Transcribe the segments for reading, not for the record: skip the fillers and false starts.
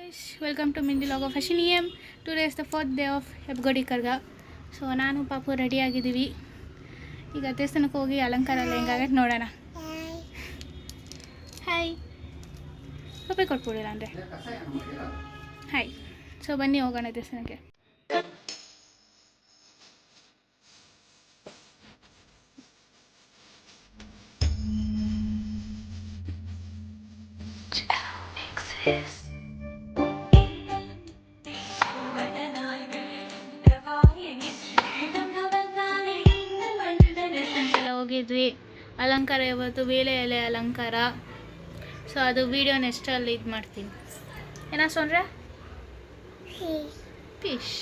guys, welcome to Mindy Log of Ashinium. Today is the 4th day of Hebbagodi ಕರ್ಗ. So ನಾನು ಪಾಪು ready ಆಗಿದ್ದೀವಿ. ಈಗ ದೇವಸ್ಥಾನಕ್ಕೆ ಹೋಗಿ ಅಲಂಕಾರ ಎಲ್ಲ ಹೆಂಗಾಗತ್ತೆ ನೋಡೋಣ. ಹಾಯ್, ಕಪ್ಪೆ ಕೊಟ್ಬಿಡಿಲ್ಲ ಅಂದರೆ ಹಾಯ್. ಸೊ ಬನ್ನಿ ಹೋಗೋಣ ದೇವಸ್ಥಾನಕ್ಕೆ. ಹೋಗಿದ್ವಿ. ಅಲಂಕಾರ ಇವತ್ತು ಬೇಳೆ ಎಲೆ ಅಲಂಕಾರ. ಸೊ ಅದು ವಿಡಿಯೋ ನೆಕ್ಸ್ಟಲ್ಲಿ ಇದು ಮಾಡ್ತೀನಿ. ಏನ ಸೋನ್ರೆ ಫಿಶ್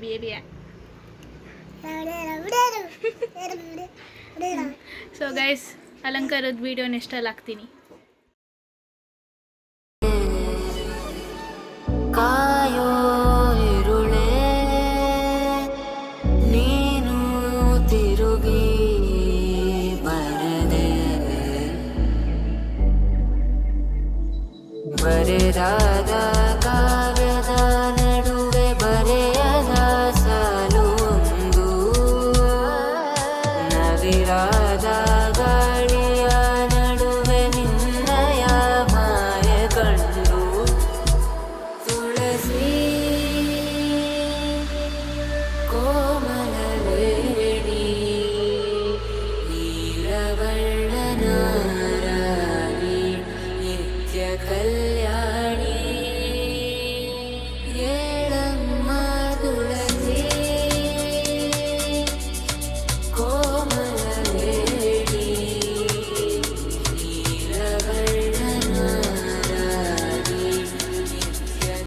ಬೇಬಿಯ. ಸೊ ಗೈಸ್, ಅಲಂಕಾರದ ವಿಡಿಯೋ ನೆಕ್ಸ್ಟಲ್ಲಿ ಹಾಕ್ತೀನಿ. ಕಾಯೋ ಇರುಳೆ ನೀನು ತಿರುಗಿ ಬರೆದ